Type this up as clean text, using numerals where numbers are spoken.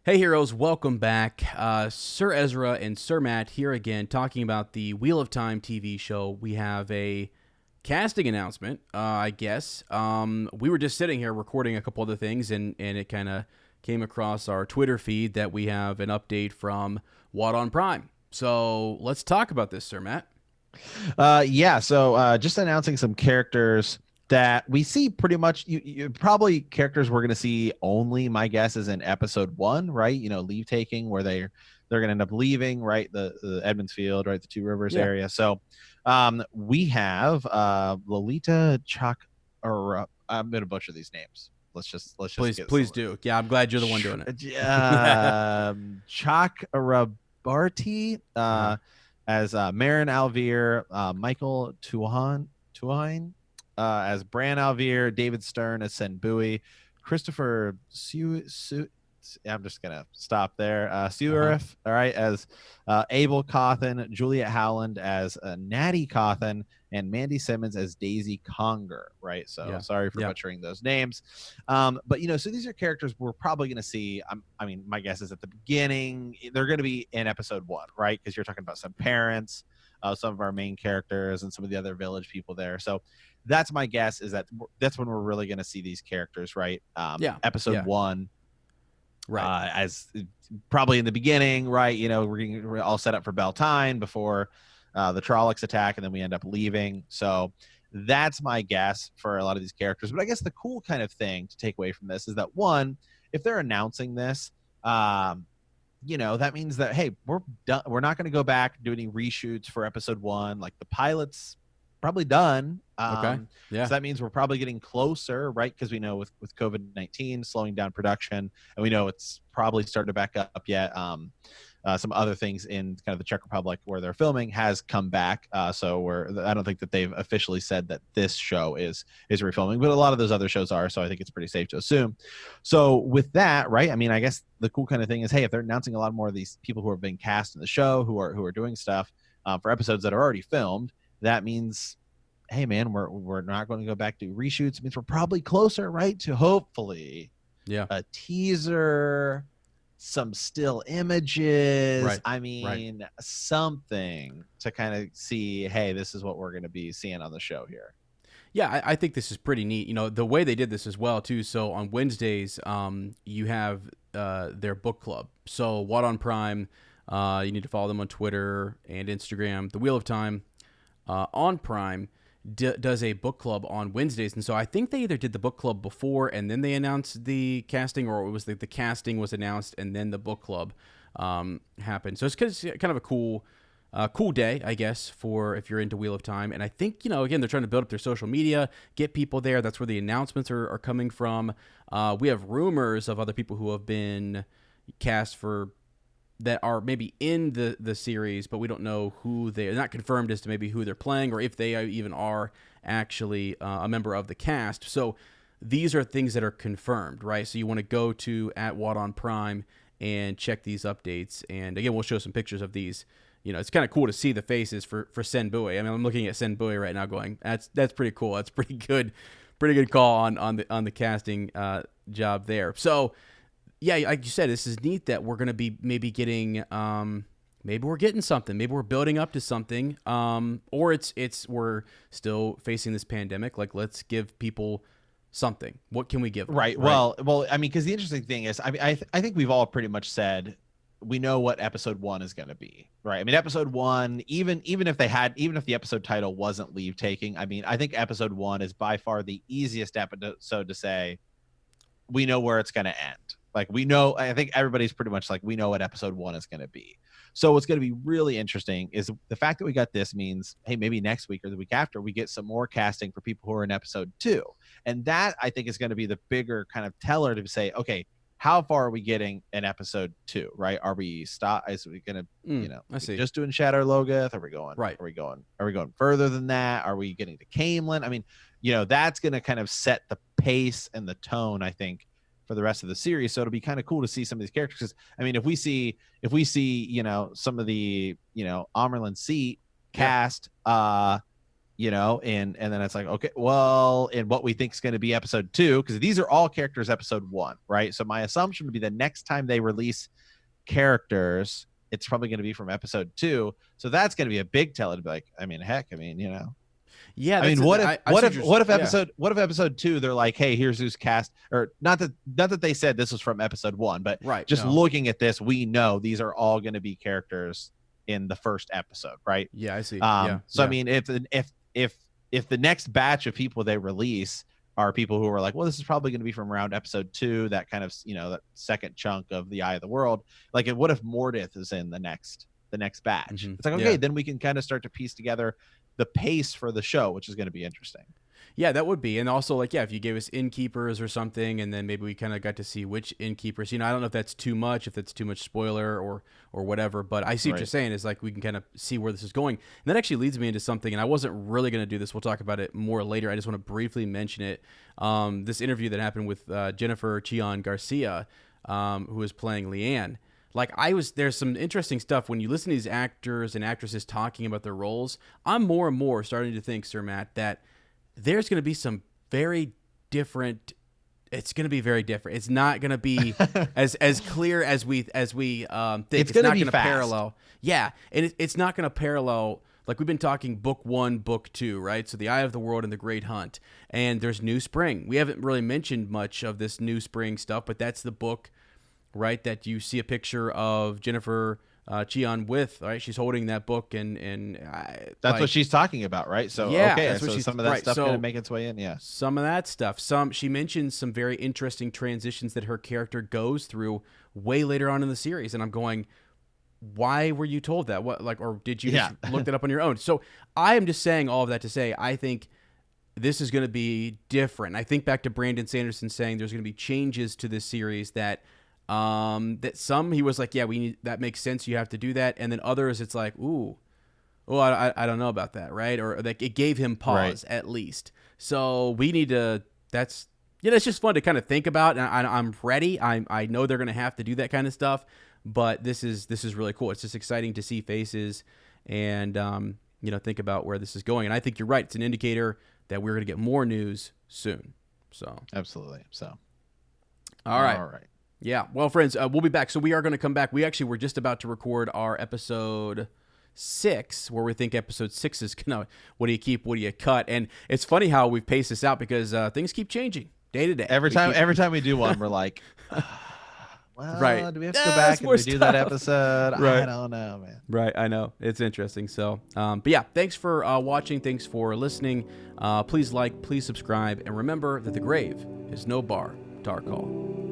Hey heroes, welcome back. Sir Ezra and Sir Matt here again talking about the Wheel of Time TV show. We have a casting announcement, I guess. We were just sitting here recording a couple other things and it kind of came across our Twitter feed that we have an update from What on Prime. So let's talk about this, Sir Matt. So just announcing some characters that we see pretty much you probably characters we're going to see only, my guess is in episode 1, right? Leave taking, where they're going to end up leaving, right? The Edmondsfield, right? The Two Rivers area. So we have Lolita or I'm going to butcher these names. Let's just Please do. Yeah, I'm glad you're the one doing it. Chakrabarti as Marin Alvear, Michael Tuahine as Bran Alvear, David Sterne as Cenn Buie, Christopher I'm just gonna stop there. Sciueref, all right, as Abell Cauthon, Juliet Howland as Natti Cauthon, and Mandi Symonds as Daise Conger, right? So sorry for butchering those names. But so these are characters we're probably going to see. I mean, my guess is at the beginning they're going to be in episode 1, right? Because you're talking about some parents, some of our main characters, and some of the other village people there. So that's my guess, is that's when we're really going to see these characters, right? Episode 1. Right. As probably in the beginning, right? We're all set up for Beltane before the Trollocs attack, and then we end up leaving. So that's my guess for a lot of these characters. But I guess the cool kind of thing to take away from this is that, one, if they're announcing this, that means that, hey, we're done. We're not going to go back and do any reshoots for episode 1. Like, the pilot's probably done. So that means we're probably getting closer, right? Because we know with COVID-19 slowing down production, and we know it's probably starting to back up yet. Some other things in kind of the Czech Republic where they're filming has come back. So I don't think that they've officially said that this show is refilming, but a lot of those other shows are. So I think it's pretty safe to assume. So with that, right? I mean, I guess the cool kind of thing is, hey, if they're announcing a lot more of these people who have been cast in the show, who are doing stuff for episodes that are already filmed, that means, hey man, we're not going to go back to reshoots. It means we're probably closer, right, to hopefully a teaser, some still images. Right. I mean, something to kind of see, hey, this is what we're going to be seeing on the show here. Yeah, I think this is pretty neat. The way they did this as well, too. So on Wednesdays, you have their book club. So What on Prime, you need to follow them on Twitter and Instagram. The Wheel of Time on Prime does a book club on Wednesdays. And so I think they either did the book club before and then they announced the casting, or it was the casting was announced and then the book club happened. So it's kind of a cool day, I guess, for if you're into Wheel of Time. And I think, again, they're trying to build up their social media, get people there. That's where the announcements are coming from. We have rumors of other people who have been cast for that are maybe in the series, but we don't know who they're not confirmed as to maybe who they're playing or if they even are actually a member of the cast. So these are things that are confirmed, right? So you want to go to @What on Prime and check these updates. And again, we'll show some pictures of these. It's kind of cool to see the faces for Cenn Buie. I mean, I'm looking at Cenn Buie right now going, that's pretty cool. That's pretty good call on the casting job there. So yeah, like you said, this is neat that we're going to be maybe getting, maybe we're getting something. Maybe we're building up to something, or it's we're still facing this pandemic. Like, let's give people something. What can we give them? Right. Well, I mean, because the interesting thing is, I think we've all pretty much said we know what episode 1 is going to be, right? I mean, episode 1, even if the episode title wasn't Leave Taking, I mean, I think episode 1 is by far the easiest episode to say we know where it's going to end. Like, we know, I think everybody's pretty much like, we know what episode 1 is going to be. So what's going to be really interesting is the fact that we got this means, hey, maybe next week or the week after we get some more casting for people who are in episode 2. And that, I think, is going to be the bigger kind of teller to say, okay, how far are we getting in episode 2, right? Are we is we going to, just doing Shadow Logoth? Are we going, right? Are we going further than that? Are we getting to Camelin? I mean, that's going to kind of set the pace and the tone, I think, for the rest of the series. So it'll be kind of cool to see some of these characters. Because I mean, if we see, some of the, Amerlin Seat cast, and then it's like, okay, well, in what we think is going to be episode 2, because these are all characters episode 1, right? So my assumption would be the next time they release characters, it's probably going to be from episode 2. So that's going to be a big tell. It'd be like, heck, Yeah, I mean, what if yeah. what if episode 2 they're like, hey, here's who's cast, or not that they said this was from episode 1, but Right, just no. looking at this, we know these are all going to be characters in the first episode, right? Yeah, I see. So yeah. I mean, if the next batch of people they release are people who are like, well, this is probably going to be from around episode 2, that kind of that second chunk of the Eye of the World. Like, what if Mordith is in the next batch? Mm-hmm. It's like, okay, then we can kind of start to piece together the pace for the show, which is going to be interesting. Yeah, that would be. And also, like, if you gave us innkeepers or something, and then maybe we kind of got to see which innkeepers, I don't know if that's too much, if that's too much spoiler or whatever, but I see what you're saying is like, we can kind of see where this is going. And that actually leads me into something, and I wasn't really going to do this. We'll talk about it more later. I just want to briefly mention it. This interview that happened with Jennifer Chion Garcia, who is playing Leanne. Like, there's some interesting stuff when you listen to these actors and actresses talking about their roles. I'm more and more starting to think, Sir Matt, that there's going to be some very different. It's going to be very different. It's not going to be as clear as we think. It's not going to parallel. Yeah, and it's not going to parallel. Like, we've been talking book 1, book 2, right? So the Eye of the World and the Great Hunt, and there's New Spring. We haven't really mentioned much of this New Spring stuff, but that's the book, right, that you see a picture of Jennifer Chion with, right? She's holding that book, and that's what she's talking about, right? So yeah, okay, that's what so some of that stuff going to make its way in, yeah. Some of that stuff. She mentions some very interesting transitions that her character goes through way later on in the series, and I'm going, why were you told that? What, like, or did you just look that up on your own? So I am just saying all of that to say, I think this is going to be different. I think back to Brandon Sanderson saying there's going to be changes to this series that he was like, yeah, that makes sense. You have to do that. And then others, it's like, I don't know about that. Right. Or like, it gave him pause at least. So we need to, it's just fun to kind of think about. And I'm ready. I know they're going to have to do that kind of stuff, but this is really cool. It's just exciting to see faces and, think about where this is going. And I think you're right. It's an indicator that we're going to get more news soon. So absolutely. So, all right. Yeah. Well, friends, we'll be back. So we are going to come back. We actually were just about to record our episode 6, where we think episode 6 is going to, what do you keep, what do you cut? And it's funny how we've paced this out because things keep changing day to day. Every time we do one, we're like, well, do we have to go back and redo that episode? Right. I don't know, man. Right. I know. It's interesting. So, but yeah, thanks for watching. Thanks for listening. Please like, please subscribe. And remember that the grave is no bar to our call.